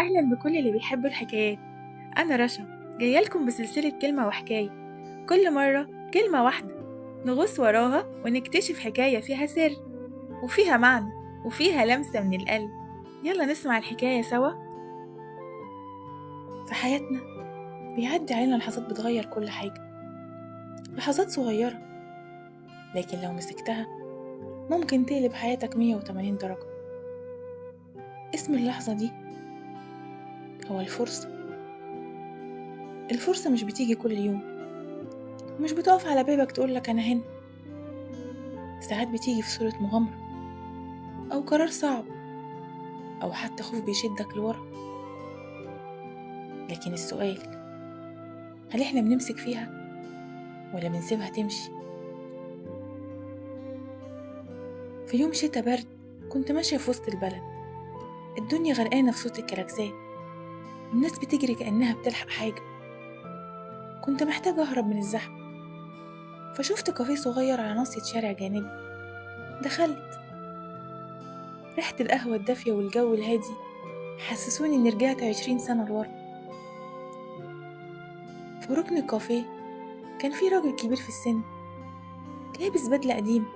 أهلا بكل اللي بيحبوا الحكايات. أنا رشا جاية لكم بسلسلة كلمة وحكاية. كل مرة كلمة واحدة نغوص وراها ونكتشف حكاية فيها سر وفيها معنى وفيها لمسة من القلب. يلا نسمع الحكاية سوا. في حياتنا بيعدي علينا لحظات بتغير كل حاجة، لحظات صغيرة لكن لو مسكتها ممكن تقلب حياتك 180 درجة. اسم اللحظة دي هو الفرصة. الفرصة مش بتيجي كل يوم، مش بتقف على بابك تقولك أنا هنا. ساعات بتيجي في صورة مغامرة أو قرار صعب أو حتى خوف بيشدك لورا. لكن السؤال، هل إحنا بنمسك فيها ولا بنسيبها تمشي؟ في يوم شتا برد كنت ماشية في وسط البلد، الدنيا غرقانة في صوت الكلاكسات، الناس بتجري كأنها بتلحق حاجة. كنت محتاجة أهرب من الزحمة، فشفت كافيه صغير على ناصية شارع جانبي. دخلت، ريحة القهوة الدافية والجو الهادي حسسوني إني رجعت 20 سنة لورا. في ركن الكافيه كان في راجل كبير في السن لابس بدلة قديمة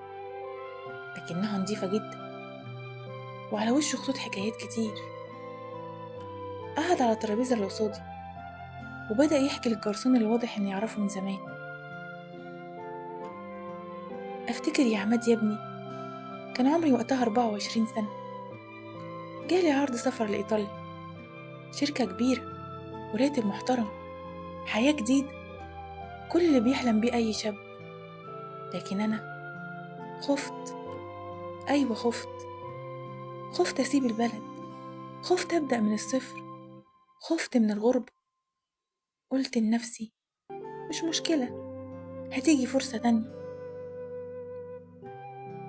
لكنها نظيفة جدا، وعلى وشه خطوط حكايات كتير. قعد على الترابيزة اللي قصادي وبدأ يحكي للجرسون اللي واضح إنه يعرفه من زمان. أفتكر يا عماد يا ابني، كان عمري وقتها 24 سنة. جالي عرض سفر لإيطاليا، شركة كبيرة وراتب محترم، حياة جديدة، كل اللي بيحلم بيه أي شاب. لكن أنا خفت. أيوة خفت أسيب البلد، خفت أبدأ من الصفر، خفت من الغربة. قلت لنفسي مش مشكلة، هتيجي فرصة تانية.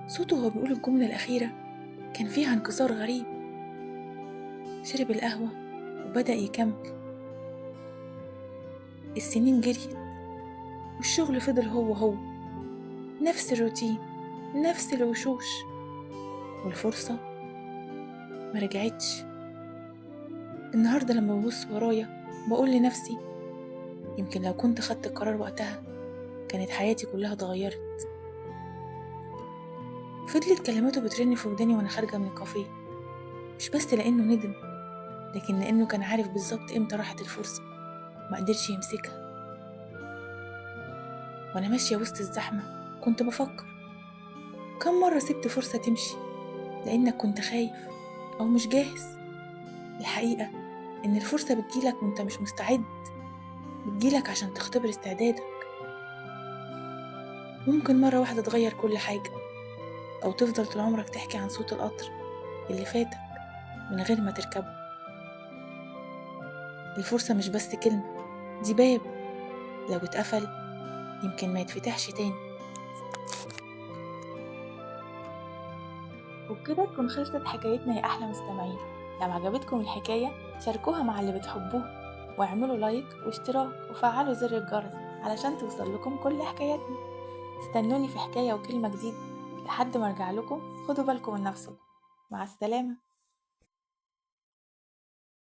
صوته وهو بيقول الجملة الأخيرة كان فيها انكسار غريب. شرب القهوة وبدأ يكمل. السنين جريت والشغل فضل هو نفس الروتين، نفس الوشوش، والفرصة ما رجعتش. النهاردة لما ببص ورايا بقول لنفسي يمكن لو كنت خدت القرار وقتها كانت حياتي كلها اتغيرت. فضلت كلماته بترن في وداني وانا خارجة من الكافيه، مش بس لأنه ندم، لكن لأنه كان عارف بالظبط امتى راحت الفرصة ما قدرش يمسكها. وانا ماشية وسط الزحمة كنت بفكر كم مرة سبت فرصة تمشي لأنك كنت خايف أو مش جاهز. الحقيقة إن الفرصة بتجيلك وانت مش مستعد، بتجيلك عشان تختبر استعدادك. ممكن مرة واحدة تغير كل حاجة، أو تفضل طول عمرك تحكي عن صوت القطر اللي فاتك من غير ما تركبه. الفرصة مش بس كلمة، دي باب لو اتقفل يمكن ما يتفتحش تاني. وبكده تكون خلصت حكايتنا يا أحلى مستمعين. لو عجبتكم الحكاية شاركوها مع اللي بتحبوه، واعملوا لايك واشتراك وفعلوا زر الجرس علشان توصل لكم كل حكاياتنا. استنوني في حكاية وكلمة جديدة. لحد ما ارجع لكم خدوا بالكم من نفسكم. مع السلامة.